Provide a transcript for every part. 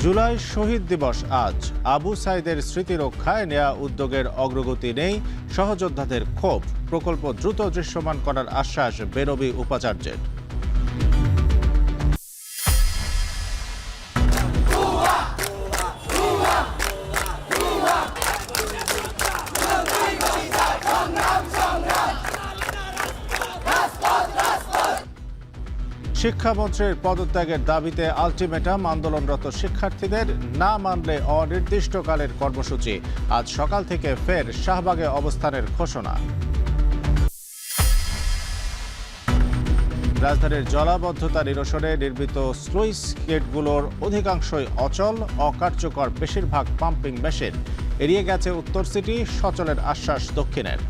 জুলাই শহীদ দিবস আজ। আবু সাইদের স্মৃতি রক্ষায় নেয়া উদ্যোগের অগ্রগতি নেই, সহযোদ্ধাদের ক্ষোভ। প্রকল্প দ্রুত দৃশ্যমান করার আশ্বাস বেরবি উপাচার্যের। শিক্ষামন্ত্রীর পদত্যাগের দাবিতে আলটিমেটাম আন্দোলনরত শিক্ষার্থীদের, না মানলে অনির্দিষ্টকালের কর্মসূচি। আজ সকাল থেকে ফের শাহবাগে অবস্থানের ঘোষণা। রাজধানীর জলাবদ্ধতা নিরসনে নির্মিত স্লুইস গেটগুলোর অধিকাংশই অচল, অকার্যকর বেশিরভাগ পাম্পিং মেশিন। এড়িয়ে গেছে উত্তর সিটি, সচলের আশ্বাস দক্ষিণের।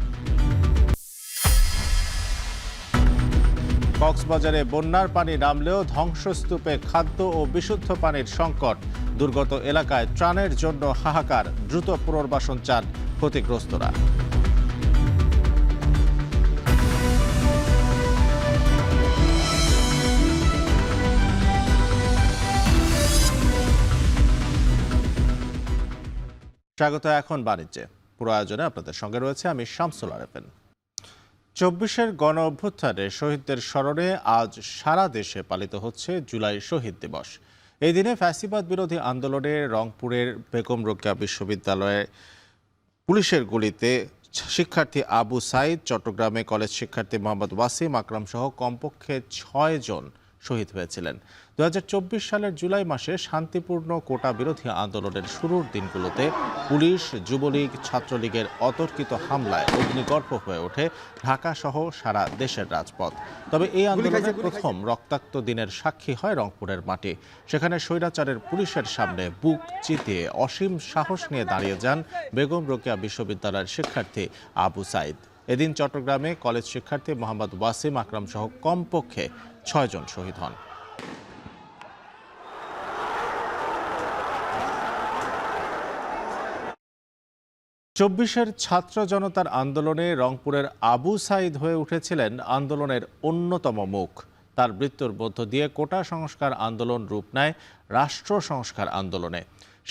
কক্সবাজারে বন্যার পানি নামলেও ধ্বংসস্তূপে খাদ্য ও বিশুদ্ধ পানির সংকট। দুর্গত এলাকায় ত্রাণের জন্য হাহাকার। দ্রুত পুনর্বাসন চান ক্ষতিগ্রস্তরা। স্বাগত এখন বাণিজ্যে। পুরো আয়োজনে আপনাদের সঙ্গে রয়েছে আমি শামসুল আরেফিন। ২৪-এর গণ অভ্যুত্থানে শহীদদের স্মরণে আজ সারা দেশে পালিত হচ্ছে জুলাই শহীদ দিবস। এই দিনে ফ্যাসিবাদ বিরোধী আন্দোলনে রংপুরের বেগম রোকেয়া বিশ্ববিদ্যালয়ে পুলিশের গুলিতে শিক্ষার্থী আবু সাইদ, চট্টগ্রামে কলেজ শিক্ষার্থী মোহাম্মদ ওয়াসিম আকরাম সহ কমপক্ষে ৬ জন শহীদ হয়েছিলেন। ২০২৪ সালের জুলাই মাসে শান্তিপূর্ণ কোটা বিরোধী আন্দোলনের শুরুর দিনগুলোতে পুলিশ, যুবলীগ, ছাত্রলীগের অতর্কিত হামলায় অগ্নিগর্ভ হয়ে ওঠে ঢাকা সহ সারা দেশের রাজপথ। তবে এই আন্দোলনের প্রথম রক্তাক্ত দিনের সাক্ষী হয় রংপুরের মাটি। সেখানে স্বৈরাচারের পুলিশের সামনে বুক চিতিয়ে অসীম সাহস নিয়ে দাঁড়িয়ে যান বেগম রোকেয়া বিশ্ববিদ্যালয়ের শিক্ষার্থী আবু সাইদ। এদিন চট্টগ্রামে কলেজ শিক্ষার্থী মোহাম্মদ ওয়াসিম আকরাম সহ কমপক্ষে ৬ জন শহীদ হন। চব্বিশের ছাত্র জনতার আন্দোলনে রংপুরের আবু সাইদ হয়ে উঠেছিলেন আন্দোলনের অন্যতম মুখ। তার মৃত্যুর মধ্য দিয়ে কোটা সংস্কার আন্দোলন রূপ নেয় রাষ্ট্র সংস্কার আন্দোলনে।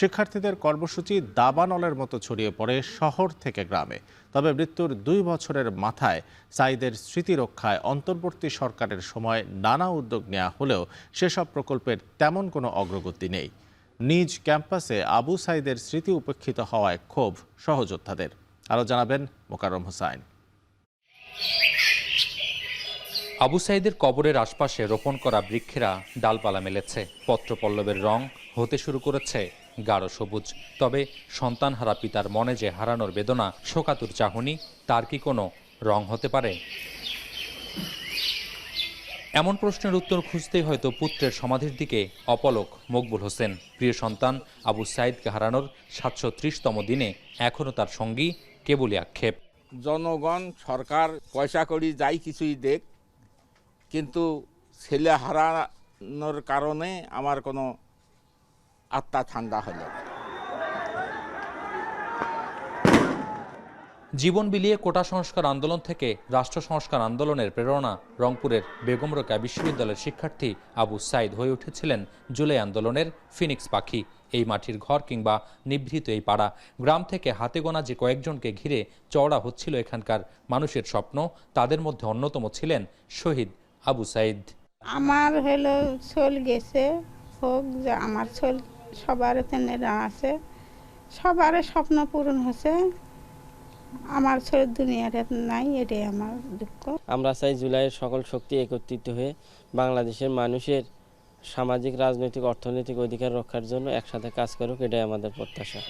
শিক্ষার্থীদের কর্মসূচি দাবানলের মতো ছড়িয়ে পড়ে শহর থেকে গ্রামে। তবে মৃত্যুর ২ বছরের মাথায় সাইদের স্মৃতি রক্ষায় অন্তর্বর্তী সরকারের সময় নানা উদ্যোগ নেওয়া হলেও সেসব প্রকল্পের তেমন কোনো অগ্রগতি নেই। নিজ ক্যাম্পাসে আবু সাইদের স্মৃতি উপেক্ষিত হওয়ায় ক্ষোভ সহযোদ্ধাদের। আরও জানাবেন মোকাররম হোসাইন। আবু সাইদের কবরের আশপাশে রোপণ করা বৃক্ষেরা ডালপালা মেলেছে, পত্রপল্লবের রং হতে শুরু করেছে গাঢ় সবুজ। তবে সন্তানহারা পিতার মনে যে হারানোর বেদনা, শোকাতুর চাহনি, তার কি কোনো রং হতে পারে? এমন প্রশ্নের উত্তর খুঁজতেই হয়তো পুত্রের সমাধির দিকে অপলক মকবুল হোসেন। প্রিয় সন্তান আবু সাইদকে হারানোর ৭৩০তম দিনে এখনও তার সঙ্গী কেবলই আক্ষেপ। জনগণ, সরকার পয়সা করি যাই কিছুই দেখ, কিন্তু ছেলে হারানোর কারণে আমার কোনো আত্মা ঠান্ডা হলো। জীবন বিলিয়ে কোটা সংস্কার আন্দোলন থেকে রাষ্ট্র সংস্কার আন্দোলনের প্রেরণা রংপুরের বেগম রোকেয়া বিশ্ববিদ্যালয়ের শিক্ষার্থী আবু সাইদ হয়ে উঠেছিলেন জুলাই আন্দোলনের ফিনিক্স পাখি। এই মাটির ঘর কিংবা নিভৃত এই পাড়া, গ্রাম থেকে হাতে গোনা যে কয়েকজনকে ঘিরে চওড়া হচ্ছিল এখানকার মানুষের স্বপ্ন, তাদের মধ্যে অন্যতম ছিলেন শহীদ আবু সাইদ। আমার হলো চল গেছে, হোক যে আমার চল সবার আছে, সবার স্বপ্ন পূরণ হচ্ছে, আমার ছেলে দুনিয়ার নাই, এটাই আমার দুঃখ। আমরা চাই জুলাইয়ের সকল শক্তি একত্রিত হয়ে বাংলাদেশের মানুষের সামাজিক, রাজনৈতিক, অর্থনৈতিক অধিকার রক্ষার জন্য একসাথে কাজ করুক, এটাই আমাদের প্রত্যাশা।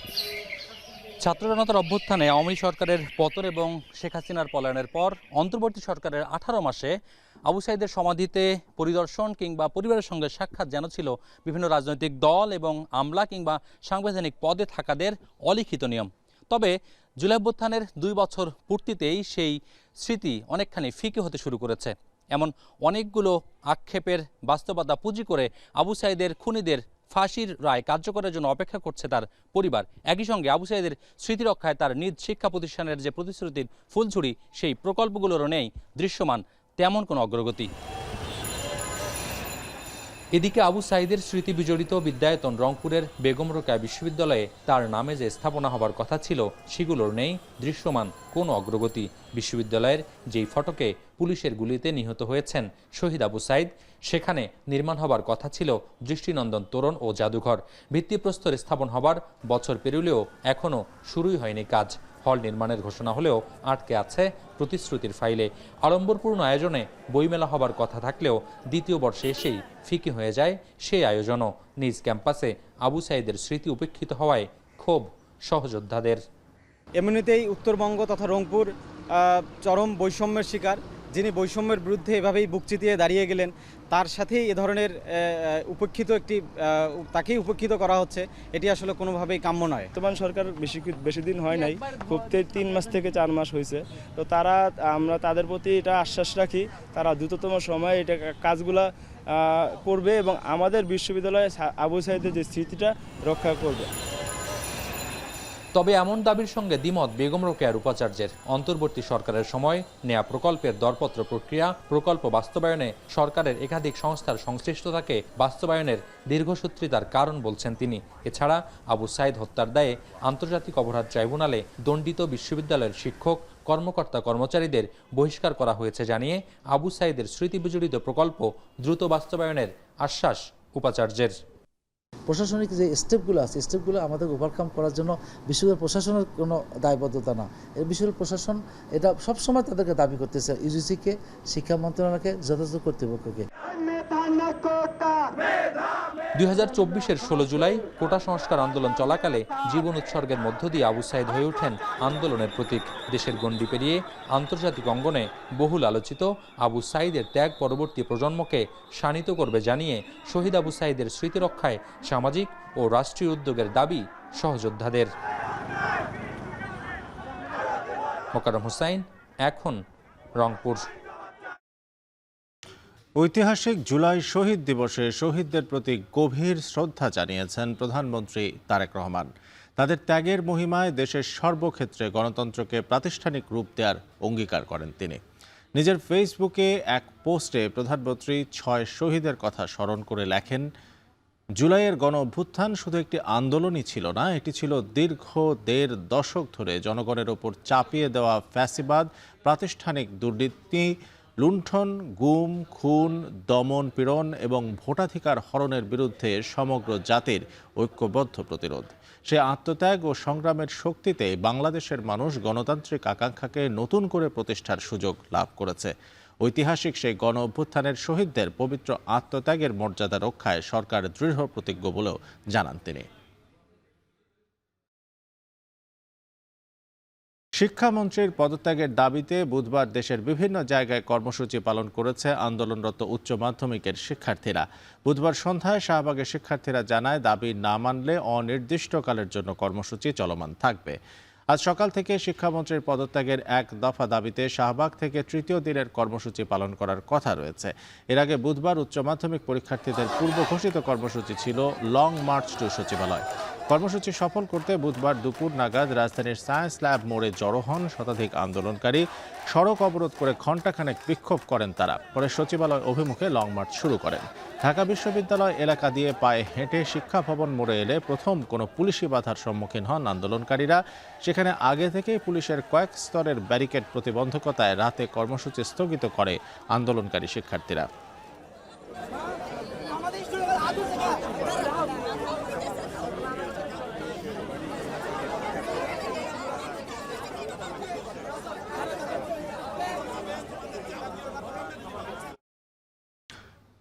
ছাত্র জনতার অভ্যুত্থানে আওয়ামী সরকারের পতন এবং শেখ হাসিনার পলায়নের পর অন্তর্বর্তী সরকারের 18 মাসে আবু সাইদের সমাধিতে পরিদর্শন কিংবা পরিবারের সঙ্গে সাক্ষাৎ যেন ছিল বিভিন্ন রাজনৈতিক দল এবং আমলা কিংবা সাংবিধানিক পদে থাকাদের অলিখিত নিয়ম। তবে জুলাই অভ্যুত্থানের 2 বছর পূর্তিতেই সেই স্মৃতি অনেকখানি ফিকে হতে শুরু করেছে। এমন অনেকগুলো আক্ষেপের বাস্তবতা পুঁজি করে আবু সাইদের খুনিদের ফাঁসির রায় কার্যকরের জন্য অপেক্ষা করছে তার পরিবার। একই সঙ্গে আবু সাইদের স্মৃতি রক্ষায় তার নিজ শিক্ষা প্রতিষ্ঠানের যে প্রতিশ্রুতির ফুলঝুরি, সেই প্রকল্পগুলোরও নেই দৃশ্যমান তেমন কোনো অগ্রগতি। এদিকে আবু সাঈদের স্মৃতি বিজড়িত বিদ্যায়তন রংপুরের বেগম রোকেয়া বিশ্ববিদ্যালয়ে তার নামে যে স্থাপনা হবার কথা ছিল সেগুলোর নেই দৃশ্যমান কোনো অগ্রগতি। বিশ্ববিদ্যালয়ের যেই ফটকে পুলিশের গুলিতে নিহত হয়েছেন শহীদ আবু সাঈদ, সেখানে নির্মাণ হবার কথা ছিল দৃষ্টিনন্দন তোরণ ও জাদুঘর। ভিত্তিপ্রস্তর স্থাপন হবার বছর পেরুলেও এখনও শুরুই হয়নি কাজ। হল নির্মাণের ঘোষণা হলেও আটকে আছে প্রতিশ্রুতির ফাইলে। আড়ম্বরপূর্ণ আয়োজনে বইমেলা হবার কথা থাকলেও দ্বিতীয় বর্ষে এসেই ফিকে হয়ে যায় সেই আয়োজনও। নিজ ক্যাম্পাসে আবু সাঈদের স্মৃতি উপেক্ষিত হওয়ায় ক্ষোভ সহযোদ্ধাদের। এমনিতেই উত্তরবঙ্গ তথা রংপুর চরম বৈষম্যের শিকার। যিনি বৈষম্যের বিরুদ্ধে এভাবেই বুক চিতিয়ে দাঁড়িয়ে গেলেন, তার সাথেই এ ধরনের তাকেই উপেক্ষিত করা হচ্ছে, এটি আসলে কোনোভাবেই কাম্য নয়। বর্তমান সরকার বেশি দিন হয় নাই, খুব 3 মাস থেকে 4 মাস হয়েছে। তো আমরা তাদের প্রতি এটা আশ্বাস রাখি, তারা দ্রুততম সময়ে এটা কাজগুলা করবে এবং আমাদের বিশ্ববিদ্যালয়ে আবু সাঈদের যে স্মৃতিটা রক্ষা করবে। তবে এমন দাবির সঙ্গে দ্বিমত বেগম রোকেয়ার উপাচার্যের। অন্তর্বর্তী সরকারের সময় নেয়া প্রকল্পের দরপত্র প্রক্রিয়া, প্রকল্প বাস্তবায়নে সরকারের একাধিক সংস্থার সংশ্লিষ্টতাকে বাস্তবায়নের দীর্ঘসূত্রিতার কারণ বলছেন তিনি। এছাড়া আবু সাঈদ হত্যার দায়ে আন্তর্জাতিক অপরাধ ট্রাইব্যুনালে দণ্ডিত বিশ্ববিদ্যালয়ের শিক্ষক, কর্মকর্তা কর্মচারীদের বহিষ্কার করা হয়েছে জানিয়ে আবু সাঈদের স্মৃতি বিজড়িত প্রকল্প দ্রুত বাস্তবায়নের আশ্বাস উপাচার্যের। প্রশাসনিক যে স্টেপগুলো আছে, স্টেপগুলো আমাদের ওভারকাম করার জন্য বিশ্ববিদ্যালয় প্রশাসনের কোনো দায়বদ্ধতা না। এই বিশ্ববিদ্যালয় প্রশাসন এটা সবসময় তাদেরকে দাবি করতেছে, ইউজিসিকে, শিক্ষা মন্ত্রণালয়কে, যথাযথ কর্তৃপক্ষকে। 2024-এর 16 জুলাই কোটা সংস্কার আন্দোলন চলাকালে জীবন উৎসর্গের মধ্য দিয়ে আবু সাঈদ হয়ে ওঠেন আন্দোলনের প্রতীক। দেশের গণ্ডি পেরিয়ে আন্তর্জাতিক অঙ্গনে বহুল আলোচিত আবু সাঈদের ত্যাগ পরবর্তী প্রজন্মকে শানিত করবে জানিয়ে শহীদ আবু সাঈদের স্মৃতি রক্ষায় সামাজিক ও রাষ্ট্রীয় উদ্যোগের দাবি সহযোদ্ধাদের। মোকাররম হোসাইন, এখন, রংপুর। ঐতিহাসিক জুলাই শহীদ দিবসে শহীদদের প্রতি গভীর শ্রদ্ধা জানিয়েছেন প্রধানমন্ত্রী তারেক রহমান। তাদের ত্যাগের মহিমায় দেশের সর্বক্ষেত্রে গণতন্ত্রকে প্রাতিষ্ঠানিক রূপ দেওয়ার অঙ্গীকার করেন তিনি। নিজের ফেসবুকে এক পোস্টে প্রধানমন্ত্রী 6 শহীদের কথা স্মরণ করে লেখেন, জুলাইয়ের গণ অভ্যুত্থান শুধু একটি আন্দোলনই ছিল না, এটি ছিল দীর্ঘ 1.5 দশক ধরে জনগণের ওপর চাপিয়ে দেওয়া ফ্যাসিবাদ, প্রাতিষ্ঠানিক দুর্নীতি, লুণ্ঠন, গুম, খুন, দমন পীড়ন এবং ভোটাধিকার হরণের বিরুদ্ধে সমগ্র জাতির ঐক্যবদ্ধ প্রতিরোধ। সে আত্মত্যাগ ও সংগ্রামের শক্তিতে বাংলাদেশের মানুষ গণতান্ত্রিক আকাঙ্ক্ষাকে নতুন করে প্রতিষ্ঠার সুযোগ লাভ করেছে। ঐতিহাসিক সেই গণ অভ্যুত্থানের শহীদদের পবিত্র আত্মত্যাগের মর্যাদা রক্ষায় সরকার দৃঢ় প্রতিজ্ঞ বলেও জানান তিনি। শিক্ষামন্ত্রীর পদত্যাগের দাবিতে বুধবার দেশের বিভিন্ন জায়গায় কর্মসূচি পালন করেছে আন্দোলনরত উচ্চ মাধ্যমিকের শিক্ষার্থীরা। বুধবার সন্ধ্যায় শাহবাগের শিক্ষার্থীরা জানায়, দাবি না মানলে অনির্দিষ্টকালের জন্য কর্মসূচি চলমান থাকবে। আজ সকাল থেকে শিক্ষামন্ত্রীর পদত্যাগের এক দফা দাবিতে শাহবাগ থেকে 3য় দিনের কর্মসূচি পালন করার কথা রয়েছে। এর আগে বুধবার উচ্চ মাধ্যমিক পরীক্ষার্থীদের পূর্ব ঘোষিত কর্মসূচি ছিল লং মার্চ টু সচিবালয়। কর্মসূচি সফল করতে বুধবার দুপুর নাগাদ রাজধানীর সায়েন্স ল্যাব মোড়ে জড়ো হন শতাধিক আন্দোলনকারী। সড়ক অবরোধ করে ঘণ্টাখানেক বিক্ষোভ করেন তারা। পরে সচিবালয় অভিমুখে লং মার্চ শুরু করেন। ঢাকা বিশ্ববিদ্যালয় এলাকা দিয়ে পায়ে হেঁটে শিক্ষা ভবন মোড়ে এলে প্রথম কোনো পুলিশি বাধার সম্মুখীন হন আন্দোলনকারীরা। সেখানে আগে থেকেই পুলিশের কয়েক স্তরের ব্যারিকেড প্রতিবন্ধকতায় রাতে কর্মসূচি স্থগিত করে আন্দোলনকারী শিক্ষার্থীরা।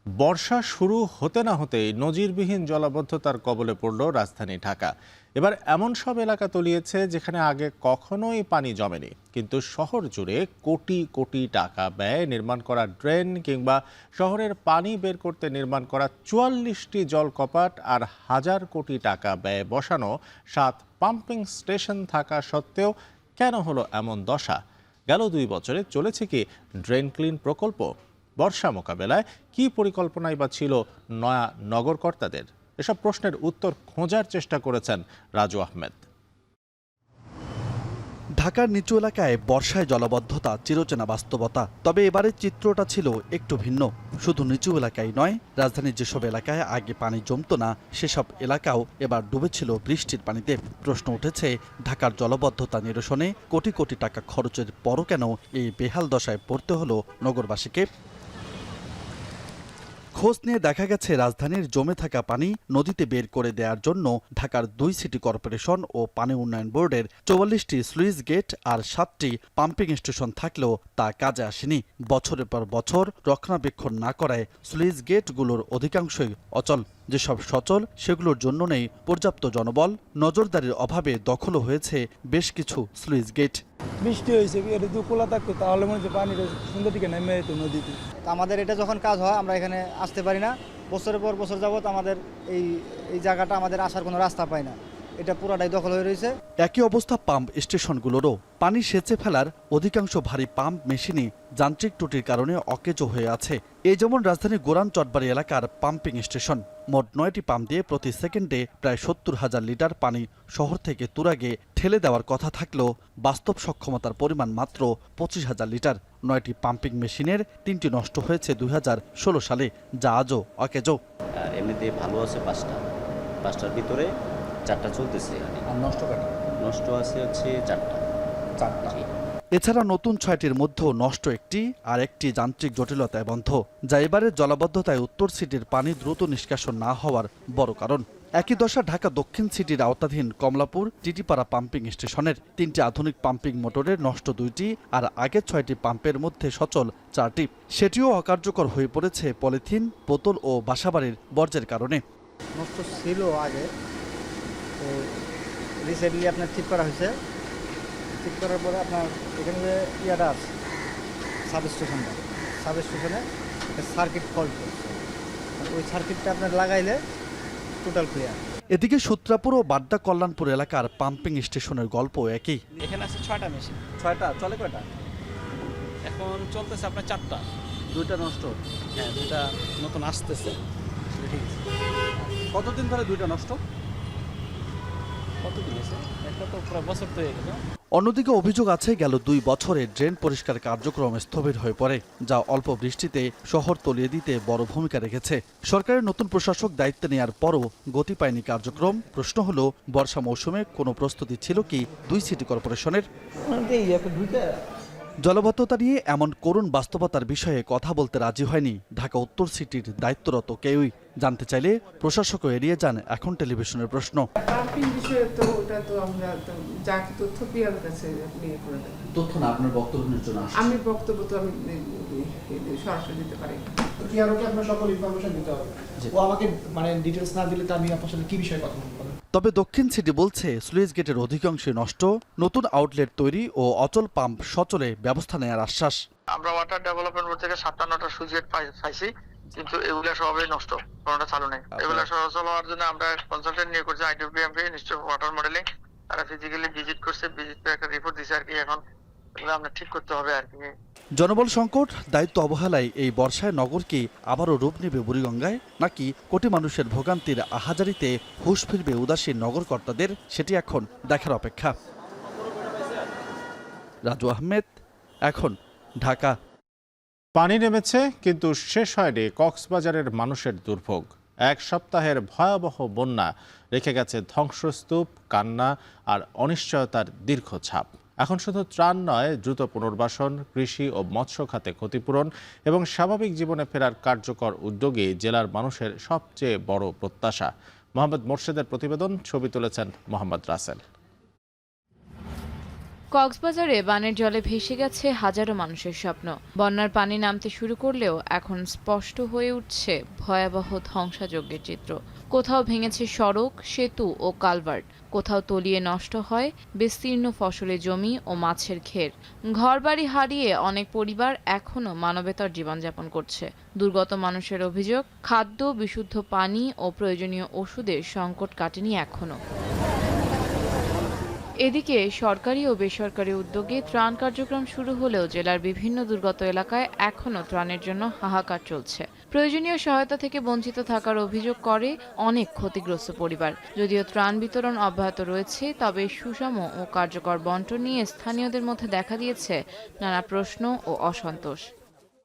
বর্ষা শুরু হতে না হতেই নজিরবিহীন জলাবদ্ধতার কবলে পড়ল রাজধানী ঢাকা। এবার এমন সব এলাকা তলিয়েছে যেখানে আগে কখনোই পানি জমেনি, কিন্তু শহর জুড়ে কোটি কোটি টাকা ব্যয়ে নির্মাণ করা ড্রেন কিংবা শহরের পানি বের করতে নির্মাণ করা 44টি জলকপাট আর 1000 কোটি টাকা ব্যয়ে বসানো 7 পাম্পিং স্টেশন থাকা সত্ত্বেও কেন হলো এমন দশা? গেল 2 বছরে চলেছে কি ড্রেন ক্লিন প্রকল্প? বর্ষা মোকাবেলায় কী পরিকল্পনাই বা ছিল নয়া নগরকর্তাদের? এসব প্রশ্নের উত্তর খোঁজার চেষ্টা করেছেন রাজু আহমেদ। ঢাকার নিচু এলাকায় বর্ষায় জলাবদ্ধতা চিরচেনা বাস্তবতা, তবে এবারের চিত্রটা ছিল একটু ভিন্ন। শুধু নিচু এলাকায় নয়, রাজধানীর যেসব এলাকায় আগে পানি জমতো না সেসব এলাকাও এবার ডুবেছিল বৃষ্টির পানিতে। প্রশ্ন উঠেছে, ঢাকার জলাবদ্ধতা নিরসনে কোটি কোটি টাকা খরচের পরও কেন এই বেহাল দশায় পড়তে হলো নগরবাসীকে? খোঁজ নিয়ে দেখা গেছে, রাজধানীর জমে থাকা পানি নদীতে বের করে দেওয়ার জন্য ঢাকার 2 সিটি কর্পোরেশন ও পানি উন্নয়ন বোর্ডের 44টি স্লুইস গেট আর 7টি পাম্পিং স্টেশন থাকলেও তা কাজে আসেনি। বছরের পর বছর রক্ষণাবেক্ষণ না করায় স্লুইস গেটগুলোর অধিকাংশই অচল। যেসব সচল সেগুলোর জন্য নেই পর্যাপ্ত জনবল। নজরদারির অভাবে দখলও হয়েছে বেশ কিছু স্লুইস গেট। বৃষ্টি হয়েছে, এটা যদি খোলা থাকতো তাহলে মনে হচ্ছে পানিটা সুন্দর দিকে নেমে যেত নদীতে। আমাদের এটা যখন কাজ হয় আমরা এখানে আসতে পারি না। বছরের পর বছর যাবত আমাদের এই জায়গাটা আমাদের আসার কোনো রাস্তা পাই না, এটা পুরাটাই দখল হয়ে রয়েছে। একই অবস্থা পাম্প স্টেশনগুলোরও। পানি সেচে ফেলার অধিকাংশ ভারী পাম্প মেশিনই যান্ত্রিক ত্রুটির কারণে অকেজো হয়ে আছে। এই যেমন রাজধানীর গোরান চটবাড়ি এলাকার পাম্পিং স্টেশন। মোট 9টি পাম্প দিয়ে প্রতি সেকেন্ডে প্রায় 70,000 লিটার পানি শহর থেকে তুরাগে ঠেলে দেওয়ার কথা থাকলেও বাস্তব সক্ষমতার পরিমাণ মাত্র 25,000 লিটার। 9টি পাম্পিং মেশিনের 3টি নষ্ট হয়েছে 2016 সালে, যা আজও অকেজো। এমনিতে ভালো আছে 5টার ভিতরে 4টা চলতেছে। আর নষ্ট আছে হচ্ছে 4টা। এছাড়া নতুন 6টির মধ্যেও নষ্ট একটি, আর একটি যান্ত্রিক জটিলতায় বন্ধ, যা এবারের জলাবদ্ধতায় উত্তর সিটির পানি দ্রুত নিষ্কাশন না হওয়ার বড় কারণ। একই দশা ঢাকা দক্ষিণ সিটির আওতাধীন কমলাপুর টিটিপাড়া পাম্পিং স্টেশনের। 3টি আধুনিক পাম্পিং মোটরের নষ্ট 2টি, আর আগের 6টি পাম্পের মধ্যে সচল 4টি। সেটিও অকার্যকর হয়ে পড়েছে পলিথিন, বোতল ও বাসাবাড়ির বর্জ্যের কারণে। নষ্ট ছিল আগে, তো রিসেন্টলি আপনার ঠিক করা হয়েছে। ঠিক করার পরে আপনার এখানে যে ইয়াটা আছে সাবস্টেশনে সার্কিট ফল্ট করছে, ওই সার্কিটটা আপনার লাগাইলে টোটাল ক্লিয়ার। এদিকে সূত্রাপুর ও বাড্ডা কল্যাণপুর এলাকার পাম্পিং স্টেশনের গল্প একই। এখানে আছে 6টা মেশিন। 6টা চলে কয়টা? এখন চলতেছে আপনার 4টা। 2টা নষ্ট। হ্যাঁ, 2টা নতুন আসতেছে। কতদিন ধরে 2টা নষ্ট? কতদিন হয়েছে? একটা তো প্রায় বছর তো হয়ে গেল। অন্যদিকে অভিযোগ আছে, গেল 2 বছরে ড্রেন পরিষ্কার কার্যক্রম স্থবির হয়ে পড়ে, যা অল্প বৃষ্টিতে শহর তলিয়ে দিতে বড় ভূমিকা রেখেছে। সরকারের নতুন প্রশাসক দায়িত্ব নেওয়ার পরও গতি পায়নি কার্যক্রম। প্রশ্ন হলো, বর্ষা মৌসুমে কোনো প্রস্তুতি ছিল কি 2 সিটি কর্পোরেশনের? জলাবদ্ধতা নিয়ে এমন করুণ বাস্তবতার বিষয়ে কথা বলতে রাজি হয়নি ঢাকা উত্তর সিটির দায়িত্বরত কেউই। জানতে চাইলে প্রশাসকও এড়িয়ে যান এখন টেলিভিশনের প্রশ্ন। তথ্য না, আপনার বক্তব্যের জন্য আমি বক্তব্য তো আমি সরাসরি দিতে পারি না। আপনার সকল ইনফরমেশন দিতে হবে। ও আমাকে ডিটেলস না দিলে তো আমি আপনার সাথে কি বিষয়ে কথা বলবো? তবে দক্ষিণ সিটি বলছে, স্লুইস গেটের অধিকাংশ নষ্ট, নতুন আউটলেট তৈরি ও অচল পাম্প সচলে ব্যবস্থা নেওয়ার আশ্বাস। আমরা ওয়াটার ডেভেলপমেন্ট বোর্ড থেকে 57টা সুইচ গেট পাইছি, কিন্তু এগুলা সবই নষ্ট, কোনোটা চালু নেই। এগুলা সচল হওয়ার জন্য আমরা কনসালটেন্ট নিয়ে করছি আইডিবিএমকে, নিশ্চয় ওয়াটার মডেলিং। তারা ফিজিক্যালি ভিজিট করছে, ভিজিট করে একটা রিপোর্ট দিছে আর কি। এখন এগুলো আমরা ঠিক করতে হবে আর কি। জনবল সংকট, দায়িত্ব অবহেলায় এই বর্ষায় নগর কি আবারও রূপ নেবে বুড়িগঙ্গায়, নাকি কোটি মানুষের ভোগান্তির আহাজারিতে হুঁশ ফিরবে উদাসীন নগরকর্তাদের, সেটি এখন দেখার অপেক্ষা। রাজু আহমেদ, এখন, ঢাকা। পানি নেমেছে, কিন্তু শেষ হয়নি কক্সবাজারের মানুষের দুর্ভোগ। 1 সপ্তাহের ভয়াবহ বন্যা রেখে গেছে ধ্বংসস্তূপ, কান্না আর অনিশ্চয়তার দীর্ঘ ছাপ। এখন শুধু ত্রাণ নয়, দ্রুত পুনর্বাসন, কৃষি ও মৎস্য খাতে ক্ষতিপূরণ এবং স্বাভাবিক জীবনে ফেরার কার্যকর উদ্যোগই জেলার মানুষের সবচেয়ে বড় প্রত্যাশা। মোহাম্মদ মোর্শেদের প্রতিবেদন, ছবি তুলেছেন মোহাম্মদ রাসেল। কক্সবাজারে বানের জলে ভেসে গেছে হাজারো মানুষের স্বপ্ন। বন্যার পানি নামতে শুরু করলেও এখন স্পষ্ট হয়ে উঠছে ভয়াবহ ধ্বংসযজ্ঞের চিত্র। কোথাও ভেঙেছে সড়ক, সেতু ও কালভার্ট, কোথাও তলিয়ে নষ্ট হয় বিস্তীর্ণ ফসলের জমি ও মাছের ঘের। ঘরবাড়ি হারিয়ে অনেক পরিবার এখনও মানবেতর জীবনযাপন করছে। দুর্গত মানুষের অভিযোগ, খাদ্য, বিশুদ্ধ পানি ও প্রয়োজনীয় ওষুধের সংকট কাটেনি এখনও। এদিকে সরকারি ও বেসরকারি উদ্যোগে ত্রাণ কার্যক্রম শুরু হলেও জেলার বিভিন্ন দুর্গত এলাকায় এখনও ত্রাণের জন্য হাহাকার চলছে। প্রয়োজনীয় সহায়তা থেকে বঞ্চিত থাকার অভিযোগ করে অনেক ক্ষতিগ্রস্ত পরিবার। যদিও ত্রাণ বিতরণ অব্যাহত রয়েছে, তবে সুষম ও কার্যকর বন্টন নিয়ে স্থানীয়দের মধ্যে দেখা দিয়েছে নানা প্রশ্ন ও অসন্তোষ।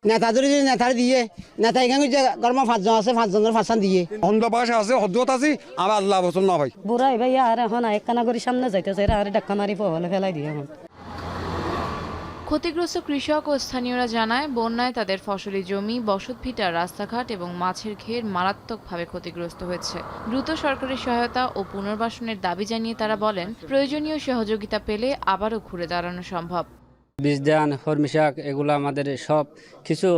নেতা যদি নেতার দিয়ে নেতা এখানে যে গরমা 5 জন আছে 5 জনের 5 দিয়ে অন্ধ ভাষা আছে হদ্দত আছে আর আল্লাহ বছর না ভাই বুড়াই ভাই আর এখন একখানা করে সামনে যাইতেছে আর ডাক্কা মারি ফলে ফেলাই দিয়ে এখন। ক্ষতিগ্রস্ত কৃষক ও স্থানীয়রা জানায়, বন্যায় তাদের ফসলি জমি, বসতভিটা, রাস্তাঘাট এবং মাছের ঘের মারাত্মকভাবে ক্ষতিগ্রস্ত হয়েছে। দ্রুত সরকারের সহায়তা ও পুনর্বাসনের দাবি জানিয়ে তারা বলেন, প্রয়োজনীয় সহযোগিতা পেলে আবারও ঘুরে দাঁড়ানো সম্ভব। বীজ ধান, হরমি শাক এগুলো আমাদের সব কিছু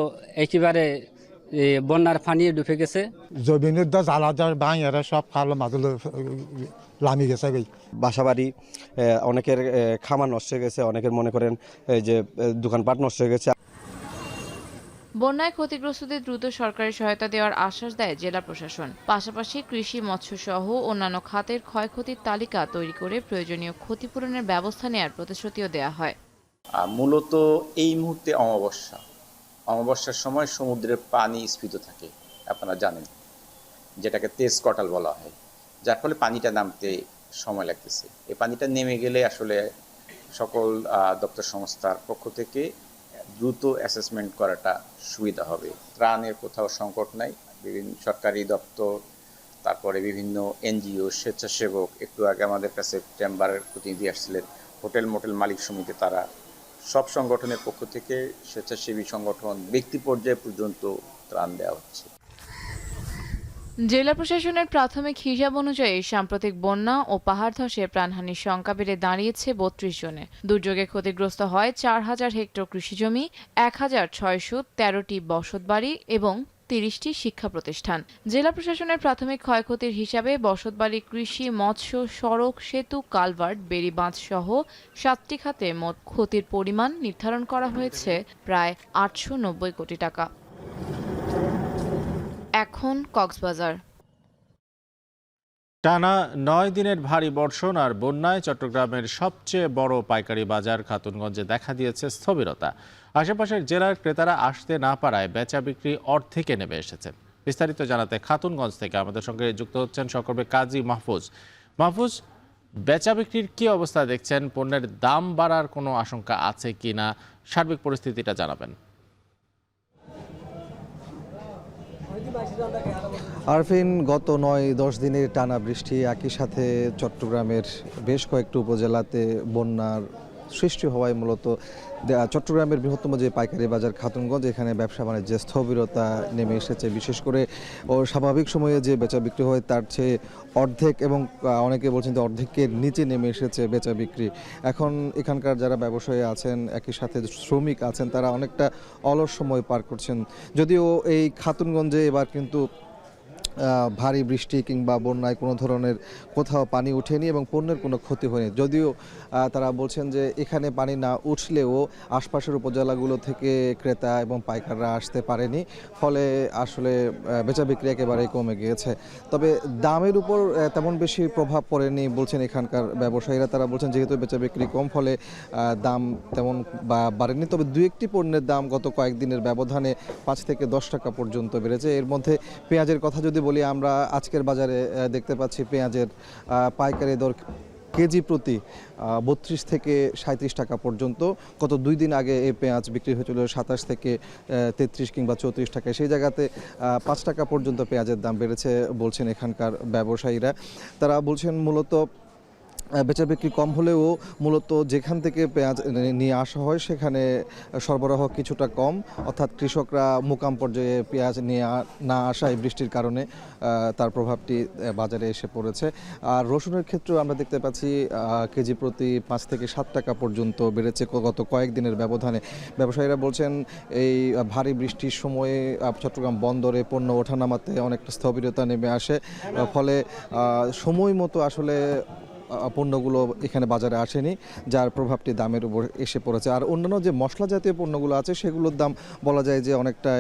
একেবারে বন্যার পানি ডুবে গেছে। জমিনের দা জ্বালা ভাঙ এরা সব খালো মাদুল লামি গেছে। বাসাবাড়ি অনেকের খামার নষ্ট হয়ে গেছে, অনেকের মনে করেন যে দোকানপাট নষ্ট হয়ে গেছে। বন্যায় ক্ষতিগ্রস্তদের দ্রুত সরকারি সহায়তা দেওয়ার আশ্বাস দেয় জেলা প্রশাসন। পাশাপাশি কৃষি, মৎস্য সহ অন্যান্য খাতের ক্ষয়ক্ষতির তালিকা তৈরি করে প্রয়োজনীয় ক্ষতিপূরণের ব্যবস্থা নেওয়ার প্রতিশ্রুতিও দেওয়া হয়। মূলত এই মুহূর্তে অমাবস্যার সময় সমুদ্রের পানি স্ফীত থাকে, আপনারা জানেন, যেটাকে তেজ কটাল বলা হয়, যার ফলে পানিটা নামতে সময় লাগতেছে। এই পানিটা নেমে গেলে আসলে সকল দপ্তর সংস্থার পক্ষ থেকে দ্রুত অ্যাসেসমেন্ট করাটা সুবিধা হবে। ত্রাণের কোথাও সংকট নাই, বিভিন্ন সরকারি দপ্তর, তারপরে বিভিন্ন এনজিও, স্বেচ্ছাসেবক, একটু আগে আমাদের কাছে চেম্বারের প্রতিনিধি আসছিলেন, হোটেল মোটেল মালিক সমিতি, তারা সব সংগঠনের পক্ষ থেকে স্বেচ্ছাসেবী সংগঠন ব্যক্তি পর্যায়ে পর্যন্ত ত্রাণ দেওয়া হচ্ছে। জেলা প্রশাসনের প্রাথমিক হিসাব অনুযায়ী সাম্প্রতিক বন্যা ও পাহাড় ধসে প্রাণহানির সংখ্যা বেড়ে দাঁড়িয়েছে 32 জনে। দুর্যোগে ক্ষতিগ্রস্ত হয় 4000 হেক্টর কৃষিজমি, 1613টি বসতবাড়ি এবং 30টি শিক্ষা প্রতিষ্ঠান। জেলা প্রশাসনের প্রাথমিক ক্ষয়ক্ষতির হিসাবে বসতবাড়ি, কৃষি, মৎস্য, সড়ক, সেতু, কালভার্ট, বেড়িবাঁধ সহ 7টি খাতে মোট ক্ষতির পরিমাণ নির্ধারণ করা হয়েছে প্রায় 890 কোটি টাকা। এখন কক্সবাজার। টানা 9 দিনের ভারী বর্ষণ আর বন্যায় চট্টগ্রামের সবচেয়ে বড় পাইকারি বাজার খাতুনগঞ্জে দেখা দিয়েছে স্থবিরতা। আশেপাশের জেলার ক্রেতারা আসতে না পারায় বেচা বিক্রি অর্ধেকে নেমে এসেছে। বিস্তারিত জানাতে খাতুনগঞ্জ থেকে আমাদের সঙ্গে যুক্ত হচ্ছেন সহকর্মী কাজী মাহফুজ। মাহফুজ, বেচা বিক্রির কি অবস্থা দেখছেন? পণ্যের দাম বাড়ার কোনো আশঙ্কা আছে কিনা, সার্বিক পরিস্থিতিটা জানাবেন। আরফিন, গত 9-10 দিনের টানা বৃষ্টি, একই সাথে চট্টগ্রামের বেশ কয়েকটি উপজেলাতে বন্যার সৃষ্টি হওয়ায় মূলত চট্টগ্রামের বৃহত্তম যে পাইকারি বাজার খাতুনগঞ্জ, এখানে ব্যবসা বাণিজ্যে স্থবিরতা নেমে এসেছে। বিশেষ করে স্বাভাবিক সময়ে যে বেচা বিক্রি হয় তার চেয়ে অর্ধেক, এবং অনেকে বলছেন যে অর্ধেকের নিচে নেমে এসেছে বেচা বিক্রি। এখন এখানকার যারা ব্যবসায়ী আছেন, একই সাথে শ্রমিক আছেন, তারা অনেকটা অলস সময় পার করছেন। যদিও এই খাতুনগঞ্জে এবার কিন্তু ভারী বৃষ্টি কিংবা বন্যায় কোনো ধরনের কোথাও পানি ওঠেনি এবং পণ্যের কোনো ক্ষতি হয়নি। যদিও তারা বলছেন যে এখানে পানি না উঠলেও আশপাশের উপজেলাগুলো থেকে ক্রেতা এবং পাইকাররা আসতে পারেনি, ফলে আসলে বেচা বিক্রি একেবারেই কমে গিয়েছে। তবে দামের উপর তেমন বেশি প্রভাব পড়েনি বলছেন এখানকার ব্যবসায়ীরা। তারা বলছেন যেহেতু বেচা বিক্রি কম, ফলে দাম তেমন বাড়েনি। তবে দু একটি পণ্যের দাম গত কয়েকদিনের ব্যবধানে 5 থেকে 10 টাকা পর্যন্ত বেড়েছে। এর মধ্যে পেঁয়াজের কথা যদি বলি, আমরা আজকের বাজারে দেখতে পাচ্ছি পেঁয়াজের পাইকারি দর কেজি প্রতি 32 থেকে 37 টাকা পর্যন্ত। গত 2 দিন আগে এই পেঁয়াজ বিক্রি হয়েছিল 27 থেকে 33 কিংবা 34 টাকায়। সেই জায়গাতে 5 টাকা পর্যন্ত পেঁয়াজের দাম বেড়েছে বলছেন এখানকার ব্যবসায়ীরা। তারা বলছেন মূলত বেচা বিক্রি কম হলেও মূলত যেখান থেকে পেঁয়াজ নিয়ে আসা হয় সেখানে সরবরাহ কিছুটা কম, অর্থাৎ কৃষকরা মোকাম পর্যায়ে পেঁয়াজ নিয়ে না আসায় বৃষ্টির কারণে তার প্রভাবটি বাজারে এসে পড়েছে। আর রসুনের ক্ষেত্রেও আমরা দেখতে পাচ্ছি কেজি প্রতি 5 থেকে 7 টাকা পর্যন্ত বেড়েছে গত কয়েকদিনের ব্যবধানে। ব্যবসায়ীরা বলছেন এই ভারী বৃষ্টির সময়ে চট্টগ্রাম বন্দরে পণ্য ওঠানামাতে অনেকটা স্থবিরতা নেমে আসে, ফলে সময় মতো আসলে পণ্যগুলো এখানে বাজারে আসেনি, যার প্রভাবটি দামের উপর এসে পড়েছে। আর অন্যান্য যে মশলা জাতীয় পণ্যগুলো আছে সেগুলোর দাম বলা যায় যে অনেকটা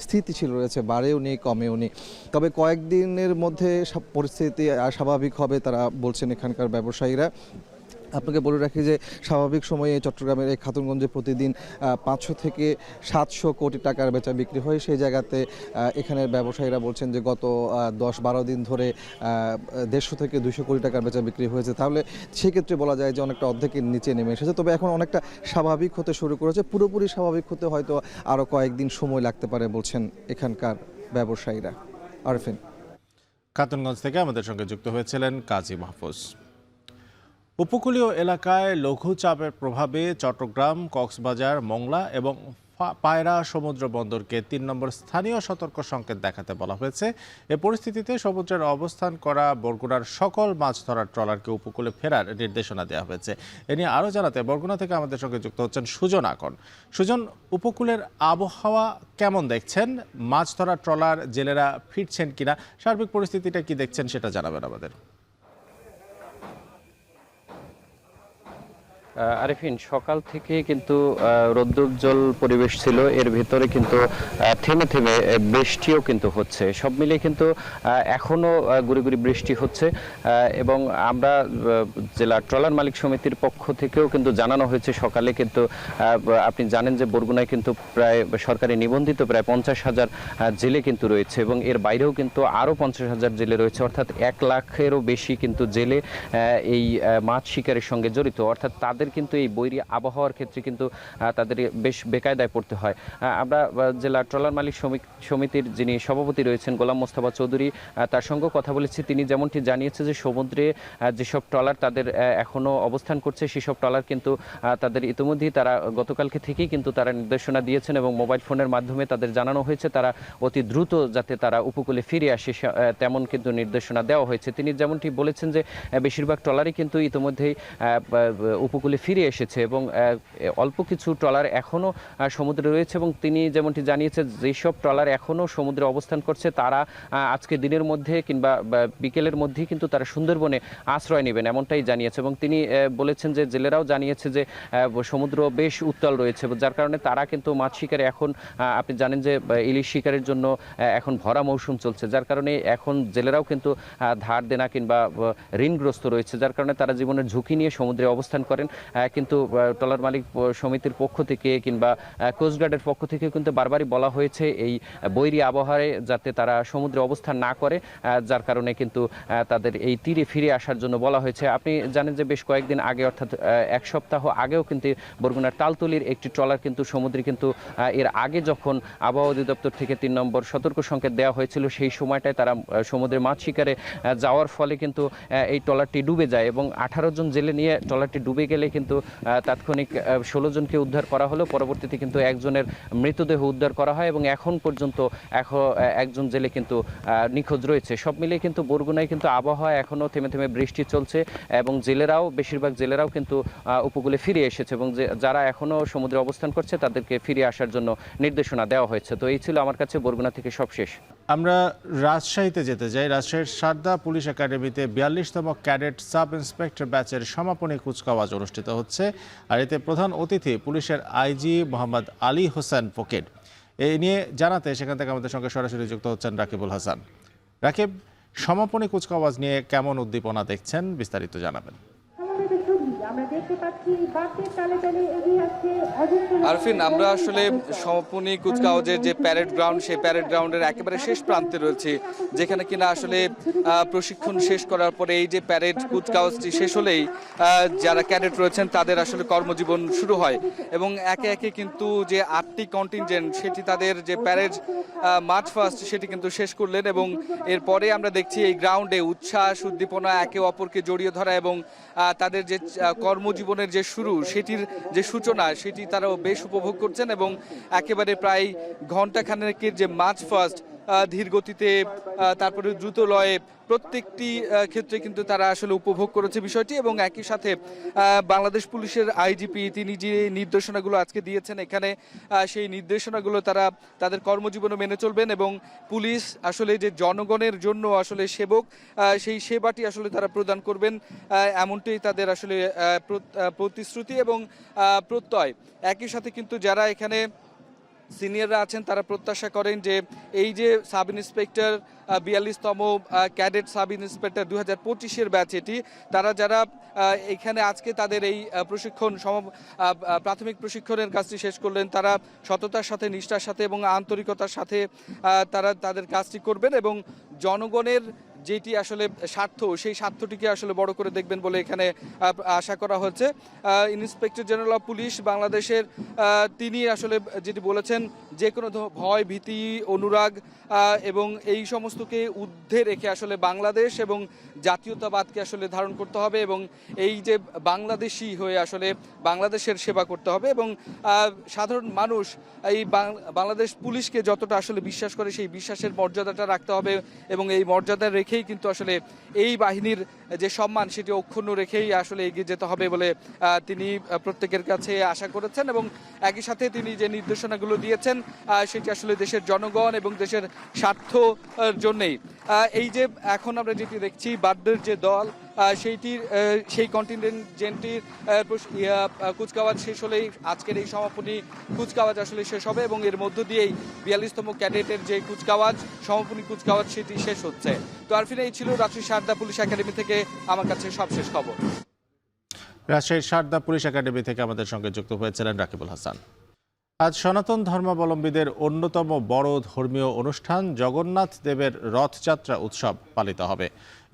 স্থিতিশীল রয়েছে, বাড়েও নি কমেও নি। তবে কয়েকদিনের মধ্যে পরিস্থিতি স্বাভাবিক হবে তারা বলছেন এখানকার ব্যবসায়ীরা। আপনাকে বলে রাখি যে স্বাভাবিক সময়ে চট্টগ্রামের এই খাতুনগঞ্জে প্রতিদিন 500 থেকে 700 কোটি টাকার বেচা বিক্রি হয়। সেই জায়গাতে এখানের ব্যবসায়ীরা বলছেন যে গত 10-12 দিন ধরে 150 থেকে 200 কোটি টাকার বেচা বিক্রি হয়েছে। তাহলে সেক্ষেত্রে বলা যায় যে অনেকটা অর্ধেকের নিচে নেমে এসেছে। তবে এখন অনেকটা স্বাভাবিক হতে শুরু করেছে। পুরোপুরি স্বাভাবিক হতে হয়তো আরও কয়েকদিন সময় লাগতে পারে বলছেন এখানকার ব্যবসায়ীরা। আরফিন, খাতুনগঞ্জ থেকে আমাদের সঙ্গে যুক্ত হয়েছিলেন কাজী মাহফুজ। উপকূলীয় এলাকায় লঘুচাপের প্রভাবে চট্টগ্রাম, কক্সবাজার, মংলা এবং পায়রা সমুদ্র বন্দরকে 3 নম্বর স্থানীয় সতর্ক সংকেত দেখাতে বলা হয়েছে। এ পরিস্থিতিতে সমুদ্রের অবস্থান করা বরগুনার সকল মাছ ধরার ট্রলারকে উপকূলে ফেরার নির্দেশনা দেওয়া হয়েছে। এ নিয়ে আরও জানাতে বরগুনা থেকে আমাদের সঙ্গে যুক্ত হচ্ছেন সুজন আকন। সুজন, উপকূলের আবহাওয়া কেমন দেখছেন? মাছ ধরার ট্রলার জেলেরা ফিরছেন কিনা, সার্বিক পরিস্থিতিটা কি দেখছেন সেটা জানাবেন আমাদের। আরিফিন, সকাল থেকে কিন্তু রৌদ্রোজ্জ্বল পরিবেশ ছিল, এর ভিতরে কিন্তু থেমে থেমে বৃষ্টিও কিন্তু হচ্ছে। সব মিলিয়ে কিন্তু এখনও গুড়ি গুড়ি বৃষ্টি হচ্ছে এবং আমরা জেলা ট্রলার মালিক সমিতির পক্ষ থেকেও কিন্তু জানানো হয়েছে সকালে কিন্তু আপনি জানেন যে বরগুনায় কিন্তু প্রায় সরকারি নিবন্ধিত প্রায় 50,000 জেলে কিন্তু রয়েছে এবং এর বাইরেও কিন্তু আরও 50,000 জেলে রয়েছে, অর্থাৎ 1 লাখেরও বেশি কিন্তু জেলে এই মাছ শিকারের সঙ্গে জড়িত। অর্থাৎ তাদের কিন্তু এই বৈরী আবহাওয়ার ক্ষেত্রে কিন্তু তাদের বেশ বেকায়দায় পড়তে হয়। আমরা জেলা ট্রলার মালিক সমিতির যিনি সভাপতি রয়েছেন গোলাম মোস্তফা চৌধুরী, তার সঙ্গে কথা বলেছি। তিনি যেমনটি জানিয়েছে যে সমুদ্রে যেসব ট্রলার তাদের এখনও অবস্থান করছে সেসব ট্রলার কিন্তু তাদের ইতিমধ্যেই তারা গতকালকে থেকেই কিন্তু তারা নির্দেশনা দিয়েছেন এবং মোবাইল ফোনের মাধ্যমে তাদের জানানো হয়েছে তারা অতি দ্রুত যাতে তারা উপকূলে ফিরে আসে তেমন কিন্তু নির্দেশনা দেওয়া হয়েছে। তিনি যেমনটি বলেছেন যে বেশিরভাগ ট্রলারই কিন্তু ইতিমধ্যেই উপকূলে ফিরে এসেছে এবং অল্প কিছু ট্রলার এখনও সমুদ্রে রয়েছে এবং তিনি যেমনটি জানিয়েছে যেসব ট্রলার এখনও সমুদ্রে অবস্থান করছে তারা আজকে দিনের মধ্যে কিংবা বিকেলের মধ্যেই কিন্তু তারা সুন্দরবনে আশ্রয় নেবেন এমনটাই জানিয়েছে এবং তিনি বলেছেন যে জেলেরাও জানিয়েছে যে সমুদ্র বেশ উত্তাল রয়েছে, যার কারণে তারা কিন্তু মাছ শিকারে এখন আপনি জানেন যে ইলিশ শিকারের জন্য এখন ভরা মৌসুম চলছে, যার কারণে এখন জেলেরাও কিন্তু ধার দেনা কিংবা ঋণগ্রস্ত রয়েছে, যার কারণে তারা জীবনের ঝুঁকি নিয়ে সমুদ্রে অবস্থান করেন। কিন্তু ট্রলার মালিক সমিতির পক্ষ থেকে কিংবা কোস্টগার্ডের পক্ষ থেকে কিন্তু বারবারই বলা হয়েছে এই বৈরী আবহাওয়ায় যাতে তারা সমুদ্রে অবস্থান না করে, যার কারণে কিন্তু তাদের এই তীরে ফিরে আসার জন্য বলা হয়েছে। আপনি জানেন যে বেশ কয়েকদিন আগে অর্থাৎ 1 সপ্তাহ আগেও কিন্তু বরগুনার তালতলির একটি ট্রলার কিন্তু সমুদ্রে কিন্তু এর আগে যখন আবহাওয়া অধিদপ্তর থেকে 3 নম্বর সতর্ক সংকেত দেওয়া হয়েছিল সেই সময়টায় তারা সমুদ্রে মাছ শিকারে যাওয়ার ফলে কিন্তু এই ট্রলারটি ডুবে যায় এবং 18 জন জেলে নিয়ে ট্রলারটি ডুবে গেলে কিন্তু তাৎক্ষণিক 16 জনকে উদ্ধার করা হলো। পরবর্তীতে কিন্তু একজনের মৃতদেহ উদ্ধার করা হয় এবং এখন পর্যন্ত একজন জেলে কিন্তু নিখোঁজ রয়েছে। সব মিলিয়ে কিন্তু বরগুনায় কিন্তু আবহাওয়া এখনও থেমে থেমে বৃষ্টি চলছে এবং জেলেরাও বেশিরভাগ জেলেরাও কিন্তু উপকূলে ফিরে এসেছে এবং যারা এখনও সমুদ্রে অবস্থান করছে তাদেরকে ফিরে আসার জন্য নির্দেশনা দেওয়া হয়েছে। তো এই ছিল আমার কাছে বরগুনা থেকে সবশেষ। আমরা রাজশাহীতে যেতে যাই। রাজশাহীর সারদা পুলিশ একাডেমিতে 42তম ক্যাডেট সাব ইন্সপেক্টর ব্যাচের সমাপনী কুচকাওয়াজ অনুষ্ঠিত হচ্ছে, আর এতে প্রধান অতিথি পুলিশের আইজি মোহাম্মদ আলী হোসেন ফকির। এই নিয়ে জানাতে সেখান থেকে আমাদের সঙ্গে সরাসরি যুক্ত হচ্ছেন রাকিবুল হাসান। রাকিব, সমাপনী কুচকাওয়াজ নিয়ে কেমন উদ্দীপনা দেখছেন, বিস্তারিত জানাবেন। আরফিন, আমরা আসলে সমাপনী কুচকাওয়াজের যে প্যারেড গ্রাউন্ড সেই প্যারেড গ্রাউন্ডের একেবারে শেষ প্রান্তে রয়েছে, যেখানে কিনা আসলে প্রশিক্ষণ শেষ করার পরে এই যে প্যারেড কুচকাওয়াজটি শেষ হলেই যারা ক্যাডেট রয়েছেন তাদের আসলে কর্মজীবন শুরু হয় এবং একে একে কিন্তু যে 8টি কন্টিনজেন্ট সেটি তাদের যে প্যারেড মার্চ ফার্স্ট সেটি কিন্তু শেষ করলেন এবং এরপরে আমরা দেখছি এই গ্রাউন্ডে উচ্ছ্বাস উদ্দীপনা, একে অপরকে জড়িয়ে ধরা এবং তাদের যে কর্মজীবনের যে শুরু সেটির যে সূচনা সেটি তারাও বেশ উপভোগ করছেন এবং একেবারে প্রায় ঘণ্টাখানেকের যে মার্চ ফার্স্ট ধীর গতিতে তারপরে দ্রুত লয়ে প্রত্যেকটি ক্ষেত্রে কিন্তু তারা আসলে উপভোগ করেছে বিষয়টি এবং একই সাথে বাংলাদেশ পুলিশের আইজিপি তিনি যে নির্দেশনাগুলো আজকে দিয়েছেন এখানে সেই নির্দেশনাগুলো তারা তাদের কর্মজীবনে মেনে চলবেন এবং পুলিশ আসলে যে জনগণের জন্য আসলে সেবক সেই সেবাটি আসলে তারা প্রদান করবেন এমনটাই তাদের আসলে প্রতিশ্রুতি এবং প্রত্যয়। একই সাথে কিন্তু যারা এখানে সিনিয়ররা আছেন তারা প্রত্যাশা করেন যে এই যে সাব ইন্সপেক্টর 42তম ক্যাডেট সাব ইন্সপেক্টর 2025-এর ব্যাচ এটি, তারা যারা এখানে আজকে তাদের এই প্রাথমিক প্রশিক্ষণের কাজটি শেষ করলেন, তারা সততার সাথে, নিষ্ঠার সাথে এবং আন্তরিকতার সাথে তারা তাদের কাজটি করবেন এবং জনগণের যেটি আসলে স্বার্থ, সেই স্বার্থটিকে আসলে বড় করে দেখবেন বলে এখানে আশা করা হচ্ছে। ইন্সপেক্টর জেনারেল অফ পুলিশ বাংলাদেশের তিনি আসলে যেটি বলেছেন, যে কোনো ভয়, ভীতি, অনুরাগ এবং এই সমস্তকে ঊর্ধ্বে রেখে আসলে বাংলাদেশ এবং জাতীয়তাবাদকে আসলে ধারণ করতে হবে এবং এই যে বাংলাদেশি হয়ে আসলে বাংলাদেশের সেবা করতে হবে এবং সাধারণ মানুষ এই বাংলাদেশ পুলিশকে যতটা আসলে বিশ্বাস করে সেই বিশ্বাসের মর্যাদাটা রাখতে হবে এবং এই মর্যাদা রেখেই কিন্তু আসলে এই বাহিনীর যে সম্মান সেটি অক্ষুণ্ণ রেখেই আসলে এগিয়ে যেতে হবে বলে তিনি প্রত্যেকের কাছে আশা করেছেন এবং একই সাথে তিনি যে নির্দেশনাগুলো দিয়েছেন সেটি আসলে দেশের জনগণ এবং দেশের স্বার্থ জন্যেই। এই যে এখন আমরা যেটি দেখছি বাড্ডের যে দল সেই কন্টিনজেন্টটির কুচকাওয়াজ শেষ হলেই আজকের এই সমাপনী কুচকাওয়াজ আসলে শেষ হবে এবং এর মধ্য দিয়েই 42তম ক্যাডেটের যে কুচকাওয়াজ, সমাপনী কুচকাওয়াজ সেটি শেষ হচ্ছে। তো আরফিন, এই ছিল রাজশাহী সারদা পুলিশ একাডেমি থেকে আমার কাছে সবশেষ খবর। রাজশাহীর সারদা পুলিশ একাডেমি থেকে আমাদের সঙ্গে যুক্ত হয়েছিলেন রাকিবুল হাসান। আজ সনাতন ধর্মাবলম্বীদের অন্যতম বড় ধর্মীয় অনুষ্ঠান জগন্নাথ দেবের রথযাত্রা উৎসব পালিত হবে।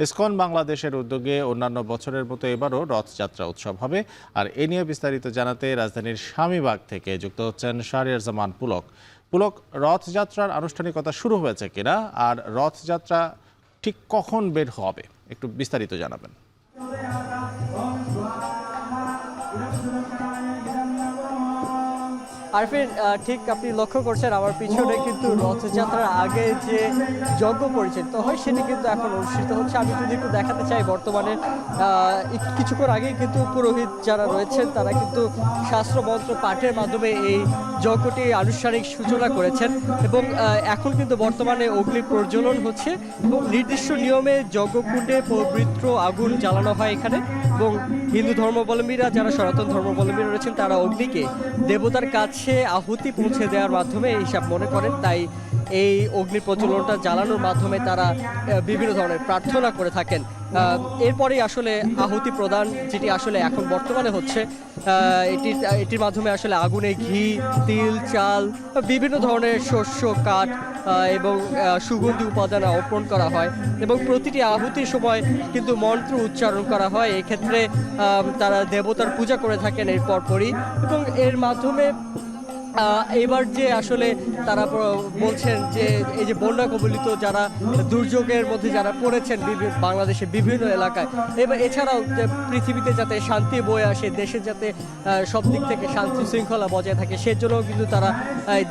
ইসকন বাংলাদেশের উদ্যোগে অন্যান্য বছরের মতো এবারও রথযাত্রা উৎসব হবে। আর এ নিয়ে বিস্তারিত জানাতে রাজধানীর স্বামীবাগ থেকে যুক্ত হচ্ছেন শাহরিয়ার জামান পুলক। রথযাত্রার আনুষ্ঠানিকতা শুরু হয়েছে কিনা আর রথযাত্রা ঠিক কখন বের হবে একটু বিস্তারিত জানাবেন। আরফিন, ঠিক আপনি লক্ষ্য করছেন আমার পিছনে কিন্তু রথযাত্রার আগে যে যজ্ঞ পরিচালিত হয় সেটি কিন্তু এখন অনুষ্ঠিত হচ্ছে। আমি যদি একটু দেখাতে চাই, বর্তমানে কিছুক্ষণ আগেই কিন্তু পুরোহিত যারা রয়েছেন তারা কিন্তু শাস্ত্রমন্ত্র পাঠের মাধ্যমে এই যজ্ঞটি আনুষ্ঠানিক সূচনা করেছেন এবং এখন কিন্তু বর্তমানে অগ্নি প্রজ্বলন হচ্ছে এবং নির্দিষ্ট নিয়মে যজ্ঞকুণ্ডে পবিত্র আগুন জ্বালানো হয় এখানে এবং হিন্দু ধর্মাবলম্বীরা, যারা সনাতন ধর্মাবলম্বীরা রয়েছেন, তারা অগ্নিকে দেবতার কাছে আহুতি পৌঁছে দেওয়ার মাধ্যমে হিসাব মনে করেন। তাই এই অগ্নি প্রজ্বলনটা জ্বালানোর মাধ্যমে তারা বিভিন্ন ধরনের প্রার্থনা করে থাকেন। এরপরেই আসলে আহুতি প্রদান যেটি আসলে এখন বর্তমানে হচ্ছে, এটির মাধ্যমে আসলে আগুনে ঘি, তিল, চাল, বিভিন্ন ধরনের শস্য, কাঠ এবং সুগন্ধি উপাদান অর্পণ করা হয় এবং প্রতিটি আহুতির সময় কিন্তু মন্ত্র উচ্চারণ করা হয়। এক্ষেত্রে তারা দেবতার পূজা করে থাকেন এর পরপরই এবং এর মাধ্যমে এবার যে আসলে তারা বলছেন যে এই যে বন্যা কবলিত যারা দুর্যোগের মধ্যে যারা পড়েছেন বাংলাদেশের বিভিন্ন এলাকায়, এবার এছাড়াও পৃথিবীতে যাতে শান্তি বয়ে আসে, দেশে যাতে সব দিক থেকে শান্তি শৃঙ্খলা বজায় থাকে, সেজন্য কিন্তু তারা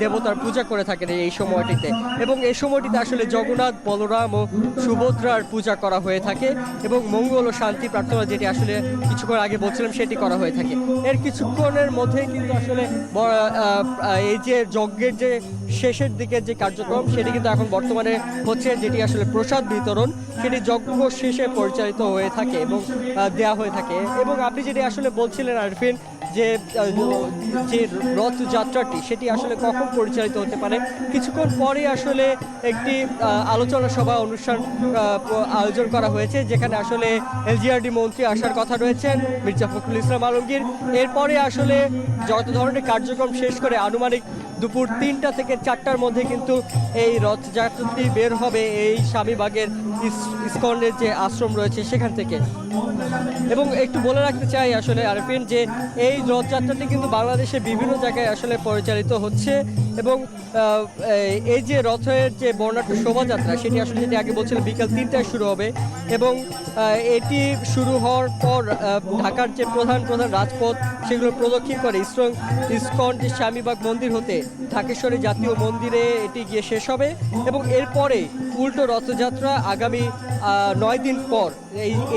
দেবতার পূজা করে থাকেন এই সময়টিতে এবং এই সময়টিতে আসলে জগন্নাথ, বলরাম ও সুভদ্রার পূজা করা হয়ে থাকে এবং মঙ্গল ও শান্তি প্রার্থনা, যেটি আসলে কিছুক্ষণ আগে বলছিলাম, সেটি করা হয়ে থাকে। এর কিছুক্ষণের মধ্যেই কিন্তু আসলে এই যে যজ্ঞের যে শেষের দিকের যে কার্যক্রম সেটি কিন্তু এখন বর্তমানে হচ্ছে, যেটি আসলে প্রসাদ বিতরণ, সেটি যজ্ঞ শেষে পরিচালিত হয়ে থাকে এবং দেয়া হয়ে থাকে। এবং আপনি যেটি আসলে বলছিলেন আরফিন, যে রথযাত্রাটি সেটি আসলে কখন পরিচালিত হতে পারে, কিছুক্ষণ পরে আসলে একটি আলোচনা সভা অনুষ্ঠান আয়োজন করা হয়েছে, যেখানে আসলে এলজিআরডি মন্ত্রী আসার কথা রয়েছেন, মির্জা ফখরুল ইসলাম আলমগীর। এরপরে আসলে যত ধরনের কার্যক্রম শেষ করে আনুমানিক দুপুর 3টা থেকে 4টার মধ্যে কিন্তু এই রথযাত্রাটি বের হবে এই স্বামীবাগের ইসকনের যে আশ্রম রয়েছে সেখান থেকে। এবং একটু বলে রাখতে চাই আসলে আরফিন, যে এই রথযাত্রাটি কিন্তু বাংলাদেশের বিভিন্ন জায়গায় আসলে পরিচালিত হচ্ছে এবং এই যে রথের যে বর্ণাঢ্য শোভাযাত্রা সেটি আসলে, যেটি আগে বলছিলাম, বিকাল 3টায় শুরু হবে এবং এটি শুরু হওয়ার পর ঢাকার যে প্রধান রাজপথ সেগুলো প্রদক্ষিণ করে ইসকন যে স্বামীবাগ মন্দির হতে ঢাকেশ্বরী জাতীয় মন্দিরে এটি গিয়ে শেষ হবে এবং এরপরে উল্টো রথযাত্রা আগামী 9 দিন পর।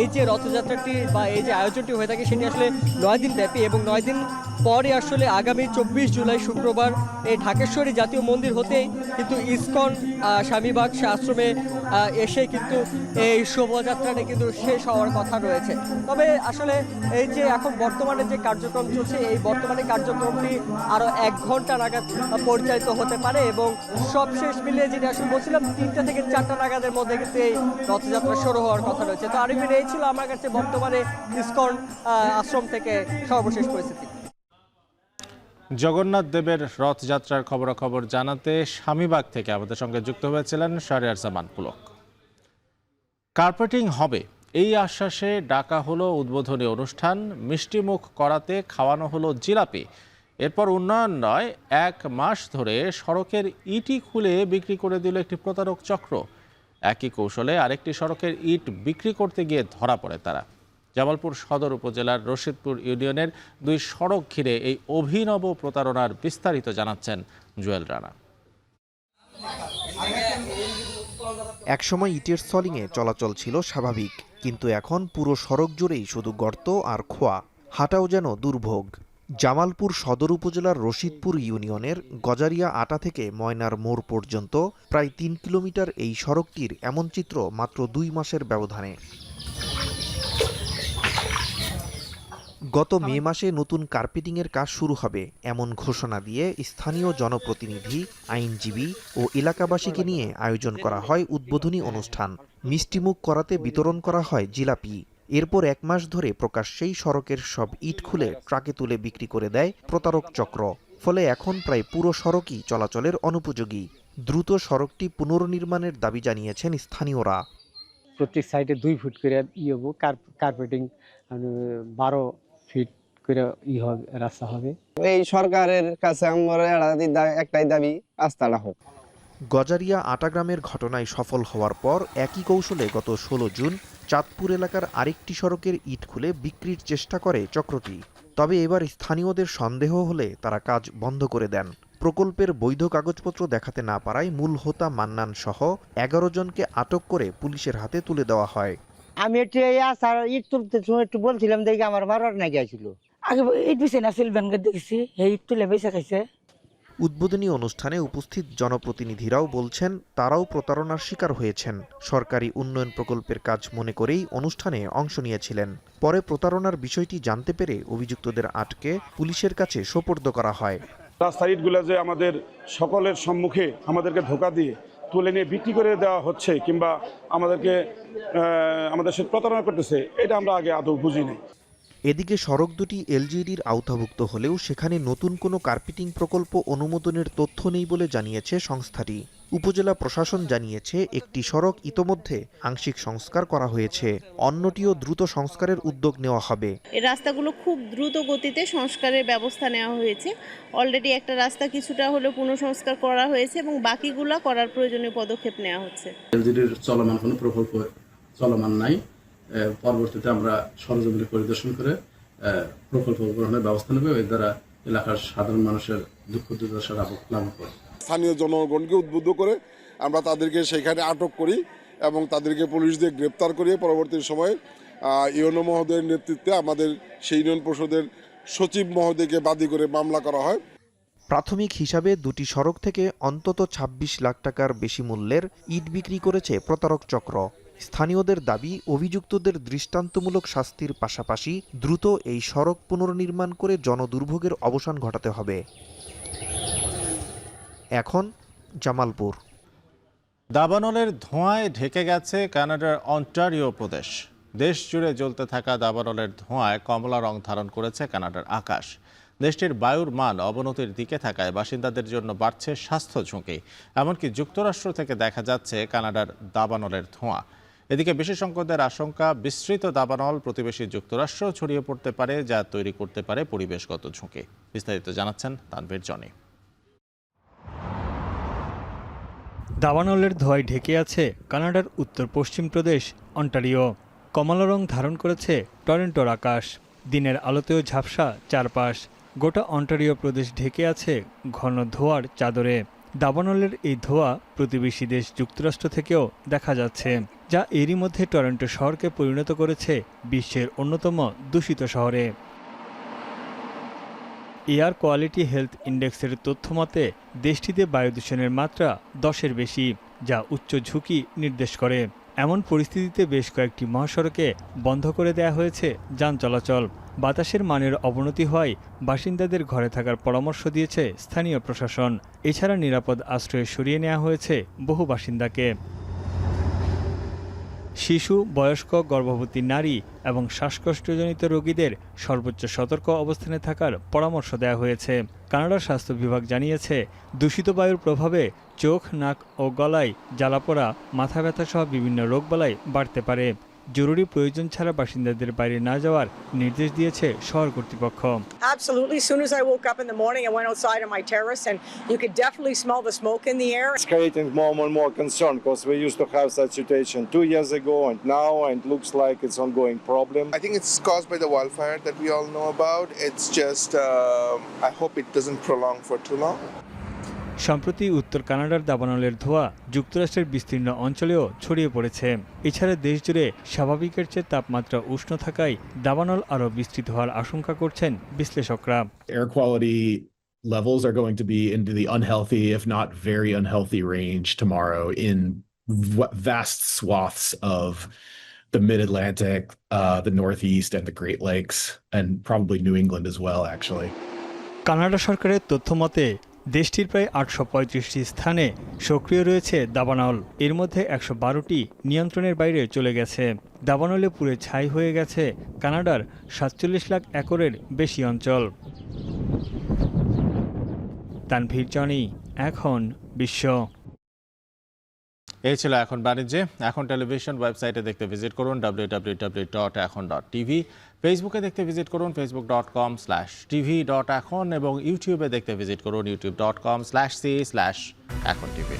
এই যে রথযাত্রাটি বা এই যে আয়োজনটি হয়ে থাকে সেটি আসলে 9 দিন ব্যাপী এবং 9 দিন পরে আসলে আগামী 24 জুলাই শুক্রবার এই ঢাকেশ্বরী জাতীয় মন্দির হতেই কিন্তু ইসকন স্বামীবাগ আশ্রমে এসে কিন্তু এই শোভাযাত্রাটা কিন্তু শেষ হওয়ার কথা রয়েছে। তবে আসলে এই যে এখন বর্তমানে যে কার্যক্রম কার্যক্রম চলছে। এই বর্তমানে কার্যক্রমটি আরও 1 ঘন্টা নাগাদ পরিচালিত হতে পারে এবং সবশেষ মিলিয়ে যেটা আসলে বলছিলাম 3টা থেকে 4টা নাগাদের মধ্যে কিন্তু এই রথযাত্রা শুরু হওয়ার কথা রয়েছে। তো আরিফিন, এই ছিল আমার কাছে বর্তমানে ইসকন আশ্রম থেকে সর্বশেষ পরিস্থিতি। জগন্নাথ দেবের রথযাত্রার খবরাখবর জানাতে স্বামীবাগ থেকে আমাদের সঙ্গে যুক্ত হয়েছিলেন শাহরিয়ার জামান পুলক। কার্পেটিং হবে এই আশ্বাসে ডাকা হলো উদ্বোধনী অনুষ্ঠান, মিষ্টিমুখ করাতে খাওয়ানো হলো জিলাপি। এরপর উন্নয়ন নয়, 1 মাস ধরে সড়কের ইটই খুলে বিক্রি করে দিল একটি প্রতারক চক্র। একই কৌশলে আরেকটি সড়কের ইট বিক্রি করতে গিয়ে ধরা পড়ে তারা। জামালপুর সদর উপজেলার রশিদপুর ইউনিয়নের 2 সড়ক ঘিরে এই অভিনব প্রতারণার বিস্তারিত জানাচ্ছেন জুয়েল রানা। একসময় ইটের সলিংয়ে চলাচল ছিল স্বাভাবিক, কিন্তু এখন পুরো সড়ক জুড়েই শুধু গর্ত আর খোয়া, হাঁটাও যেন দুর্ভোগ। জামালপুর সদর উপজেলার রশিদপুর ইউনিয়নের গজারিয়া আটা থেকে ময়নার মোড় পর্যন্ত প্রায় 3 কিলোমিটার এই সড়কটির এমন চিত্র মাত্র 2 মাসের ব্যবধানে। গত মে মাসে নতুন কার্পেটিংয়ের কাজ শুরু হবে এমন ঘোষণা দিয়ে স্থানীয় জনপ্রতিনিধি, আইনজীবী ও এলাকাবাসীকে নিয়ে আয়োজন করা হয় উদ্বোধনী অনুষ্ঠান। মিষ্টিমুখ করাতে বিতরণ করা হয় জিলাপি। এরপর 1 মাস ধরে প্রকাশ্যেই সড়কের সব ইট খুলে ট্রাকে তুলে বিক্রি করে দেয় প্রতারক চক্র। ফলে এখন প্রায় পুরো সড়কই চলাচলের অনুপযোগী। দ্রুত সড়কটি পুনর্নির্মাণের দাবি জানিয়েছেন স্থানীয়রা। প্রত্যেক সাইডে 2 ফুট করে কার্পেটিং 12 ফিট করে রাস্তা হবে। এই সরকারের কাছে আমরা একটাই দাবি, রাস্তাটা হোক। গজারিয়া আটা গ্রামের ঘটনায় সফল হওয়ার পর একই কৌশলে গত 16 জুন চাঁদপুর এলাকার আরেকটি সড়কের ইট খুলে বিক্রির চেষ্টা করে চক্রটি। তবে এবার স্থানীয়দের সন্দেহ হলে তারা কাজ বন্ধ করে দেন। প্রকল্পের বৈধ কাগজপত্র দেখাতে না পারায় মূল হোতা মান্নান সহ 11 জনকে আটক করে পুলিশের হাতে তুলে দেওয়া হয়। আমি একটু ইট তুলতে একটু বলছিলাম, দেখি আমার মারার না গিয়েছিল। আগে ইট বিছে না সিলভেনকে দেখছি, এই ইট তুলে বেঁচে খাইছে। উদ্বোধনী অনুষ্ঠানে উপস্থিত জনপ্রতিনিধিরাও বলছেন তারাও প্রতারণার শিকার হয়েছেন। সরকারি উন্নয়ন প্রকল্পের কাজ মনে করেই অনুষ্ঠানে অংশ নিয়েছিলেন। পরে প্রতারণার বিষয়টি জানতে পেরে অভিযুক্তদের আটকে পুলিশের কাছে সোপর্দ করা হয়। রাস্তার ইটগুলো যে আমাদের সকলের সম্মুখে আমাদেরকে ধোঁকা দিয়ে তুলে নিয়ে বিক্রি করে দেওয়া হচ্ছে কিংবা আমাদের সাথে প্রতারণা করতেছে, এটা আমরা আগে আদৌ বুঝিনি। এদিকে সড়ক দুটি এলজিইডির আওতাভুক্ত হলেও সেখানে নতুন কোনো কার্পেটিং প্রকল্প অনুমোদনের তথ্য নেই বলে জানিয়েছে সংস্থাটি। উপজেলা প্রশাসন জানিয়েছে একটি সড়ক ইতোমধ্যে আংশিক সংস্কার করা হয়েছে, অন্যটিও দ্রুত সংস্কারের উদ্যোগ নেওয়া হবে। এই রাস্তাগুলো খুব দ্রুত গতিতে সংস্কারের ব্যবস্থা নেওয়া হয়েছে। অলরেডি একটা রাস্তা কিছুটা হলেও পুনঃসংস্কার করা হয়েছে এবং বাকিগুলো করার প্রয়োজনীয় পদক্ষেপ নেওয়া হচ্ছে। এলজিইডির চলমান কোনো প্রকল্প চলমান নাই। পরবর্তীতে আমরা সরজমিনে পরিদর্শন করে প্রকল্প গ্রহণের ব্যবস্থা নেব। এর দ্বারা এলাকার সাধারণ মানুষের দুঃখ দুর্দশা লাভ করে। স্থানীয় জনগণকে উদ্বুদ্ধ করে আমরা তাদেরকে সেখানে আটক করি এবং তাদেরকে পুলিশ দিয়ে গ্রেপ্তার করিয়ে পরবর্তী সময়ে ইউনো মহোদয়ের নেতৃত্বে আমাদের সেই ইউনিয়ন পরিষদের সচিব মহোদয়কে বাদী করে মামলা করা হয়। প্রাথমিক হিসাবে দুটি সড়ক থেকে অন্তত 26 লাখ টাকার বেশি মূল্যের ইট বিক্রি করেছে প্রতারক চক্র। স্থানীয়দের দাবি, অভিযুক্তদের দৃষ্টান্তমূলক শাস্তির পাশাপাশি দ্রুত এই সড়ক পুনর্নির্মাণ করে জনদুর্ভোগের অবসান ঘটাতে হবে। এখন জামালপুর। দাবানলের ধোঁয়ায় ঢেকে গেছে কানাডার অন্টারিও প্রদেশ। দেশ জুড়ে জ্বলতে থাকা দাবানলের ধোঁয়ায় কমলা রং ধারণ করেছে কানাডার আকাশ। দেশটির বায়ুর মান অবনতির দিকে থাকায় বাসিন্দাদের জন্য বাড়ছে স্বাস্থ্য ঝুঁকি। এমনকি যুক্তরাষ্ট্র থেকে দেখা যাচ্ছে কানাডার দাবানলের ধোঁয়া। এদিকে বিশেষজ্ঞদের আশঙ্কা, বিস্তৃত দাবানল প্রতিবেশী যুক্তরাষ্ট্র ছড়িয়ে পড়তে পারে, যা তৈরি করতে পারে পরিবেশগত ঝুঁকি। বিস্তারিত জানাচ্ছেন তানভীর জনি। দাবানলের ধোঁয়ায় ঢেকে আছে কানাডার উত্তর পশ্চিম প্রদেশ অন্টারিও। কমলা রং ধারণ করেছে টরন্টোর আকাশ। দিনের আলোতেও ঝাপসা চারপাশ। গোটা অন্টারিও প্রদেশ ঢেকে আছে ঘন ধোঁয়ার চাদরে। দাবানলের এই ধোঁয়া প্রতিবেশী দেশ যুক্তরাষ্ট্র থেকেও দেখা যাচ্ছে, যা এরই মধ্যে টরন্টো শহরকে পরিণত করেছে বিশ্বের অন্যতম দূষিত শহরে। এয়ার কোয়ালিটি হেলথ ইন্ডেক্সের তথ্য মতে দেশটিতে বায়ু দূষণের মাত্রা 10-এর বেশি, যা উচ্চ ঝুঁকি নির্দেশ করে। এমন পরিস্থিতিতে বেশ কয়েকটি মহাসড়কে বন্ধ করে দেওয়া হয়েছে যান চলাচল। বাতাসের মানের অবনতি হওয়ায় বাসিন্দাদের ঘরে থাকার পরামর্শ দিয়েছে স্থানীয় প্রশাসন। এছাড়া নিরাপদ আশ্রয়ে সরিয়ে নেওয়া হয়েছে বহু বাসিন্দাকে। শিশু, বয়স্ক, গর্ভবতী নারী এবং শ্বাসকষ্টজনিত রোগীদের সর্বোচ্চ সতর্ক অবস্থানে থাকার পরামর্শ দেওয়া হয়েছে। কানাডার স্বাস্থ্য বিভাগ জানিয়েছে, দূষিত বায়ুর প্রভাবে চোখ, নাক ও গলায় জ্বালাপোড়া, মাথা ব্যথা সহ বিভিন্ন রোগবালাই বাড়তে পারে। জরুরি প্রয়োজন ছাড়া বাসিন্দাদের বাইরে না যাওয়ার নির্দেশ দিয়েছে শহর কর্তৃপক্ষ। Absolutely. As soon as I woke up in the morning, I went outside on my terrace, and you could definitely smell the smoke in the air. It's creating more and more concern because we used to have such situation 2 years ago and now, and looks like it's ongoing problem. I think it's caused by the wildfire that we all know about. It's just, I hope it doesn't prolong for too long. সম্প্রতি উত্তর কানাডার দাবানলের ধোঁয়া যুক্তরাষ্ট্রের বিস্তীর্ণ অঞ্চলেও ছড়িয়ে পড়েছে। এছাড়া দেশজুড়ে স্বাভাবিকের চেয়ে তাপমাত্রা উষ্ণ থাকায় দাবানল আরও বিস্তৃত হওয়ার আশঙ্কা করছেন বিশ্লেষকরা। Air quality levels are going to be into the unhealthy, if not very unhealthy range tomorrow in vast swaths of the Mid-Atlantic, the Northeast and the Great Lakes, and probably New England as well, actually. Canada সরকারের তথ্য মতে দেশটির প্রায় 835টি স্থানে সক্রিয় রয়েছে দাবানল। এর মধ্যে 112টি নিয়ন্ত্রণের বাইরে চলে গেছে। দাবানলে পুড়ে ছাই হয়ে গেছে কানাডার 47 লাখ একরের বেশি অঞ্চল। তানভীর জনি, এখন বিশ্ব। এই ছিল এখন বাণিজ্যে। এখন টেলিভিশন ওয়েবসাইটে দেখতে ভিজিট করুন www.ekhon.tv, ফেসবুকে দেখতে ভিজিট করুন facebook.com/tv.ekhon এবং ইউটিউবে দেখতে ভিজিট করুন youtube.com/c/ekhon tv।